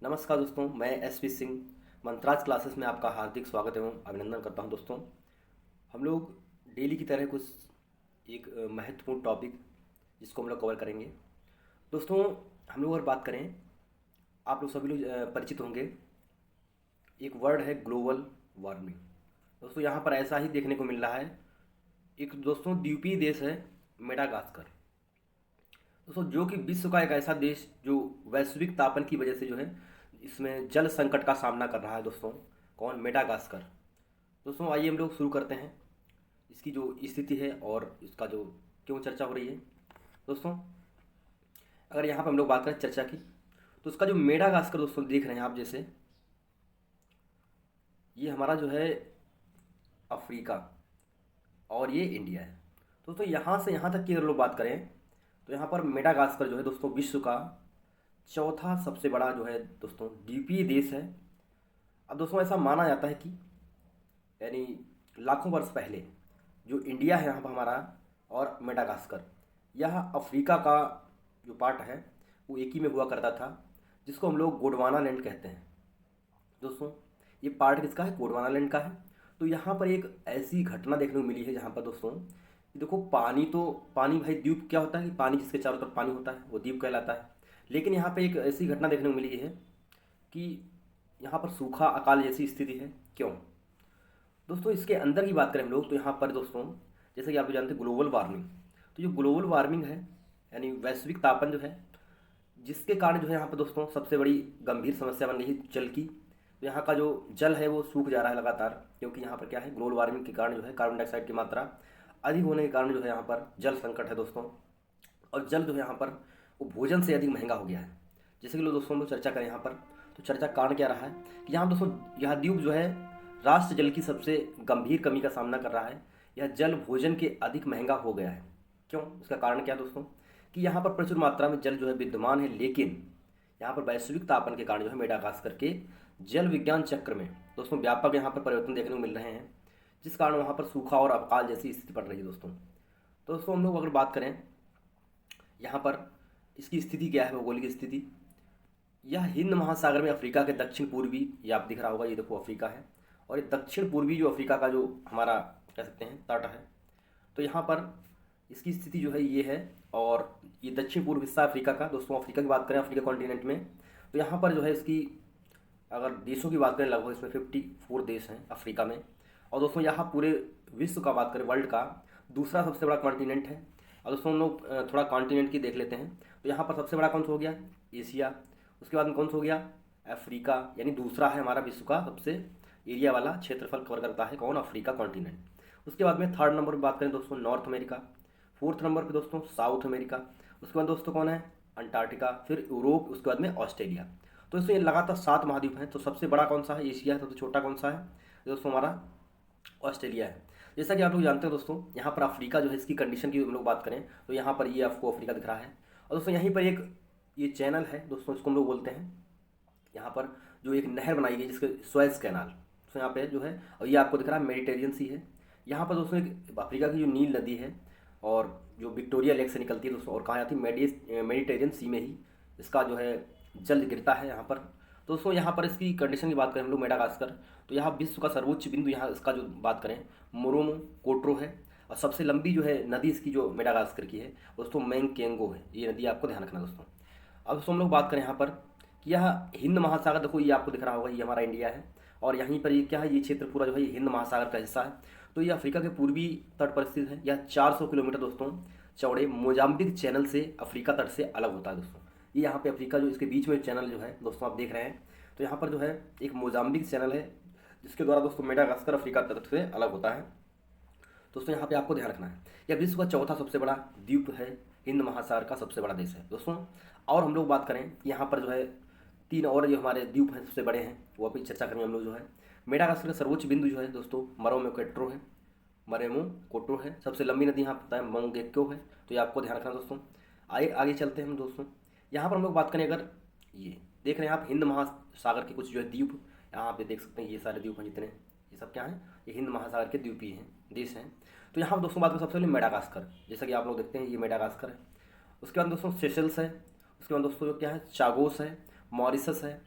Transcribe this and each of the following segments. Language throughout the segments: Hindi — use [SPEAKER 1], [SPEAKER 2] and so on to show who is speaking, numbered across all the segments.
[SPEAKER 1] नमस्कार दोस्तों, मैं एसपी सिंह मंत्राज क्लासेस में आपका हार्दिक स्वागत एवं अभिनंदन करता हूं। दोस्तों, हम लोग डेली की तरह कुछ एक महत्वपूर्ण टॉपिक जिसको हम लोग कवर करेंगे। दोस्तों, हम लोग अगर बात करें, आप लोग सभी लोग परिचित होंगे, एक वर्ड है ग्लोबल वार्मिंग। दोस्तों, यहाँ पर ऐसा ही देखने को मिल रहा है। एक दोस्तों द्वीपीय देश है मेडागास्कर। दोस्तों, जो कि विश्व का एक ऐसा देश जो वैश्विक तापन की वजह से जो है इसमें जल संकट का सामना कर रहा है। दोस्तों, कौन? मेडागास्कर। दोस्तों, आइए हम लोग शुरू करते हैं इसकी जो स्थिति है और इसका जो क्यों चर्चा हो रही है। दोस्तों, अगर यहाँ पर हम लोग बात करें चर्चा की, तो उसका जो मेडागास्कर दोस्तों देख रहे हैं आप, जैसे ये हमारा जो है अफ्रीका और ये इंडिया है। दोस्तों, यहाँ से यहाँ तक की अगर लोग बात करें तो यहाँ पर मेडागास्कर जो है दोस्तों विश्व का चौथा सबसे बड़ा जो है दोस्तों द्वीपीय देश है। अब दोस्तों, ऐसा माना जाता है कि यानी लाखों वर्ष पहले जो इंडिया है यहाँ पर हमारा और मेडागास्कर, यह अफ्रीका का जो पार्ट है वो एक ही में हुआ करता था, जिसको हम लोग गोंडवाना लैंड कहते हैं। दोस्तों, ये पार्ट किसका है? गोंडवाना लैंड का है। तो यहाँ पर एक ऐसी घटना देखने को मिली है जहाँ पर दोस्तों कि देखो, पानी तो पानी भाई, द्वीप क्या होता है कि पानी जिसके चारों तरफ पानी होता है वो द्वीप कहलाता है। लेकिन यहाँ पे एक ऐसी घटना देखने को मिली है कि यहाँ पर सूखा अकाल जैसी स्थिति है। क्यों? दोस्तों, इसके अंदर की बात करें हम लोग तो यहाँ पर दोस्तों, जैसे कि आप लोग जानते हैं ग्लोबल वार्मिंग, तो जो ग्लोबल वार्मिंग है यानी वैश्विक तापन जो है, जिसके कारण जो है यहाँ पर दोस्तों सबसे बड़ी गंभीर समस्या बन गई है जल की। तो यहाँ का जो जल है वो सूख जा रहा है लगातार, क्योंकि यहाँ पर क्या है, ग्लोबल वार्मिंग के कारण जो है कार्बन डाइऑक्साइड की मात्रा अधिक होने के कारण जो है यहाँ पर जल संकट है दोस्तों। और जल जो है यहाँ पर वो भोजन से अधिक महंगा हो गया है। जैसे कि लोग दोस्तों हम लोग चर्चा करें यहाँ पर, तो चर्चा कारण क्या रहा है कि यहाँ दोस्तों यह द्वीप जो है राष्ट्र जल की सबसे गंभीर कमी का सामना कर रहा है। यह जल भोजन के अधिक महंगा हो गया है। क्यों? इसका कारण क्या है दोस्तों कि यहाँ पर प्रचुर मात्रा में जल जो है विद्यमान है, लेकिन यहाँ पर वैश्विक तापन के कारण जो है मेडागास्कर के जल विज्ञान चक्र में दोस्तों व्यापक यहाँ पर परिवर्तन देखने को मिल रहे हैं, जिस कारण वहाँ पर सूखा और अकाल जैसी स्थिति पड़ रही है दोस्तों। तो दोस्तों, हम लोग अगर बात करें यहाँ पर इसकी स्थिति क्या है, भौगोलिक स्थिति, यह हिंद महासागर में अफ्रीका के दक्षिण पूर्वी, ये आप दिख रहा होगा, ये देखो अफ्रीका है, और ये दक्षिण पूर्वी जो अफ्रीका का जो हमारा कह सकते हैं तट है, तो यहाँ पर इसकी स्थिति जो है ये है। और ये दक्षिण पूर्व हिस्सा अफ्रीका का। दोस्तों, अफ्रीका की बात करें, अफ्रीका कॉन्टिनेंट में, तो यहाँ पर जो है इसकी अगर देशों की बात करें, लगभग इसमें 54 देश हैं अफ्रीका में। और दोस्तों, यहाँ पूरे विश्व का बात करें, वर्ल्ड का दूसरा सबसे बड़ा कॉन्टिनेंट है। और दोस्तों, हम लोग थोड़ा कॉन्टिनेंट की देख लेते हैं, तो यहाँ पर सबसे बड़ा कौन सा हो गया? एशिया। उसके बाद में कौन सा हो गया? अफ्रीका, यानी दूसरा है हमारा विश्व का सबसे एरिया वाला क्षेत्रफल कवर करता है कौन? Africa continent. उसके बाद में थर्ड नंबर पर बात करें दोस्तों, नॉर्थ अमेरिका। फोर्थ नंबर पे दोस्तों साउथ अमेरिका। उसके बाद दोस्तों कौन है? अंटार्कटिका, फिर यूरोप, उसके बाद में ऑस्ट्रेलिया। तो इसमें लगातार 7 महाद्वीप हैं। तो सबसे बड़ा कौन सा है? एशिया है। सबसे छोटा कौन सा है दोस्तों? हमारा ऑस्ट्रेलिया है। जैसा कि आप लोग जानते हैं दोस्तों, यहाँ पर अफ्रीका जो है, इसकी कंडीशन की हम लोग बात करें तो यहाँ पर ये आपको अफ्रीका दिख रहा है। और दोस्तों, यहीं पर एक ये चैनल है दोस्तों, इसको हम लोग बोलते हैं, यहाँ पर जो एक नहर बनाई गई जिसके स्वेज कैनाल, तो यहाँ पे जो है, और ये आपको दिख रहा है मेडिटेरियन सी है। यहाँ पर दोस्तों एक अफ्रीका की जो नील नदी है और जो विक्टोरिया लेक से निकलती है दोस्तों, और कहाँ जाती है? मेडिटेरियन सी में ही इसका जो है जल गिरता है यहाँ पर। दोस्तों, यहाँ पर इसकी कंडीशन की बात करें हम लोग मेडागास्कर, तो यहाँ विश्व का सर्वोच्च बिंदु, यहाँ इसका जो बात करें, मोरोमो कोट्रो है। और सबसे लंबी जो है नदी इसकी जो मेडागास्कर की है दोस्तों, मैंगकेंगो है। ये नदी आपको ध्यान रखना दोस्तों। अब दोस्तों हम लोग बात करें यहाँ पर कि यह हिंद महासागर, देखो ये आपको दिख रहा होगा, ये हमारा इंडिया है, और यहीं पर ये क्या है, ये क्षेत्र पूरा जो है ये हिंद महासागर का हिस्सा है। तो ये अफ्रीका के पूर्वी तट पर स्थित है। यह 400 किलोमीटर दोस्तों चौड़े मोजाम्बिक चैनल से अफ्रीका तट से अलग होता है दोस्तों। ये यहाँ पे अफ्रीका जो इसके बीच में चैनल जो है दोस्तों आप देख रहे हैं, तो यहाँ पर जो है एक मोजाम्बिक चैनल है, जिसके द्वारा दोस्तों मेडागास्कर अफ्रीका तट से अलग होता है। दोस्तों, यहाँ पे आपको ध्यान रखना है, यह विश्व का चौथा सबसे बड़ा द्वीप है, हिंद महासागर का सबसे बड़ा देश है दोस्तों। और हम लोग बात करें, यहाँ पर जो है 3 और जो हमारे द्वीप हैं सबसे बड़े हैं, वो अभी चर्चा करेंगे हम लोग। जो है मेडागास्कर का सर्वोच्च बिंदु जो है दोस्तों मरोमो कोट्रो है, मरेमो कोट्रो है। सबसे लंबी नदी यहाँ पता है मोंगेक्यो है, तो ये आपको ध्यान रखना दोस्तों। आगे आगे चलते हैं हम दोस्तों। यहाँ पर हम लोग बात करें, अगर ये देख रहे हैं आप हिंद महासागर के कुछ जो है द्वीप, यहाँ पे देख सकते हैं, ये सारे द्वीप हैं जितने, ये सब क्या हैं? ये हिंद महासागर के द्वीपीय हैं, देश हैं। तो यहाँ पर दोस्तों बात करें सबसे पहले मेडागास्कर, जैसा कि आप लोग देखते हैं ये मेडागास्कर है। उसके बाद दोस्तों सेशल्स है। उसके बाद दोस्तों क्या है? चागोस है, मॉरिशस है,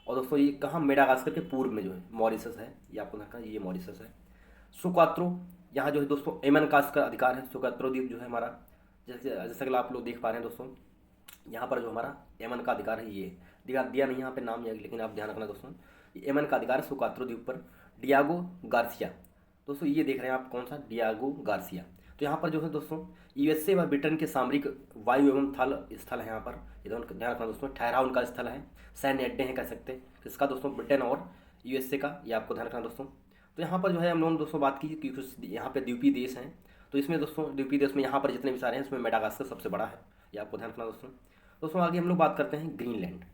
[SPEAKER 1] और दोस्तों ये कहाँ, मेडागास्कर के पूर्व में जो है मॉरिशस है, ये आपको देखना, ये मॉरिशस है। सुकात्रो, यहाँ जो है दोस्तों एमन कास्ट का अधिकार है। सुकात्रो द्वीप जो है हमारा, जैसे कि आप लोग देख पा रहे हैं दोस्तों, यहाँ पर जो हमारा एमन का अधिकार है, ये दिया नहीं यहाँ पे नाम, लेकिन आप ध्यान रखना दोस्तों, ये एमन का अधिकार है सुकात्रो द्वीप पर। डियागो गार्सिया, दोस्तों ये देख रहे हैं आप कौन सा, डियागो गार्सिया। तो यहाँ पर जो है दोस्तों यूएसए व ब्रिटेन के सामरिक वायु एवं थल स्थल है यहाँ पर, ये दोनों ध्यान रखना दोस्तों, ठहराव उनका स्थल है, सैन्य अड्डे हैं कह सकते हैं किसका दोस्तों, ब्रिटेन और यूएसए का, ये आपको ध्यान रखना दोस्तों। तो यहाँ पर जो है हम लोगों ने दोस्तों बात की कि कुछ यहाँ पे द्वीपीय देश हैं, तो इसमें दोस्तों द्वीपीय देश में यहाँ पर जितने भी सारे हैं इसमें मेडागास्कर सबसे बड़ा है, ये आपको ध्यान रखना दोस्तों। दोस्तों आगे हम लोग बात करते हैं ग्रीनलैंड।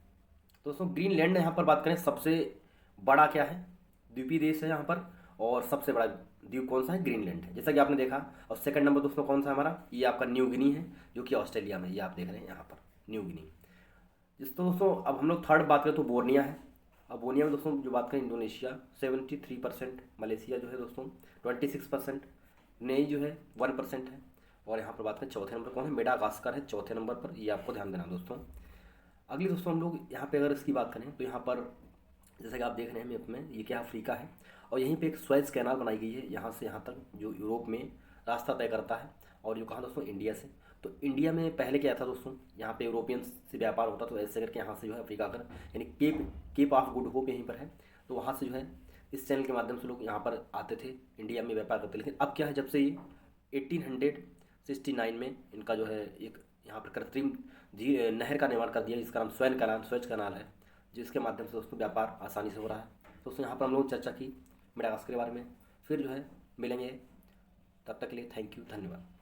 [SPEAKER 1] दोस्तों ग्रीनलैंड यहाँ पर बात करें सबसे बड़ा क्या है, द्वीपीय देश है यहाँ पर, और सबसे बड़ा द्वीप कौन सा है, ग्रीनलैंड है, जैसा कि आपने देखा। और सेकंड नंबर दोस्तों कौन सा है हमारा, ये आपका न्यू गिनी है, जो कि ऑस्ट्रेलिया में, ये आप देख रहे हैं यहाँ पर न्यू गिनी। जिस दोस्तों अब हम लोग थर्ड बात करें तो बोर्निया है। अब बोर्निया में दोस्तों जो बात करें, इंडोनेशिया 73%, मलेशिया जो है दोस्तों 26%, नई जो है 1% है। और यहाँ पर बात करें चौथे नंबर कौन है, मेडागास्कर है चौथे नंबर पर, ये आपको ध्यान देना दोस्तों। अगली दोस्तों हम लोग यहाँ पे अगर इसकी बात करें तो यहाँ पर जैसा कि आप देख रहे हैं मैप में, ये क्या अफ्रीका है, और यहीं पे एक स्वेज कैनाल बनाई गई है यहाँ से यहाँ तक, जो यूरोप में रास्ता तय करता है, और जो कहाँ दोस्तों, इंडिया से। तो इंडिया में पहले क्या था दोस्तों, यहाँ पे यूरोपियन से व्यापार होता, तो ऐसे करके यहाँ से जो है अफ्रीका कर, यानी केप ऑफ गुड होप यहीं पर है, तो वहाँ से जो है इस चैनल के माध्यम से लोग यहाँ पर आते थे, इंडिया में व्यापार करते। लेकिन अब क्या है, जब से ये 1869 में इनका जो है एक यहाँ पर कृत्रिम नहर का निर्माण कर दिया, जिसका नाम स्वेज कैनाल है, जिसके माध्यम से दोस्तों व्यापार आसानी से हो रहा है। दोस्तों यहाँ पर हम लोग चर्चा की मेडागास्कर के बारे में, फिर जो है मिलेंगे, तब तक के लिए थैंक यू, धन्यवाद।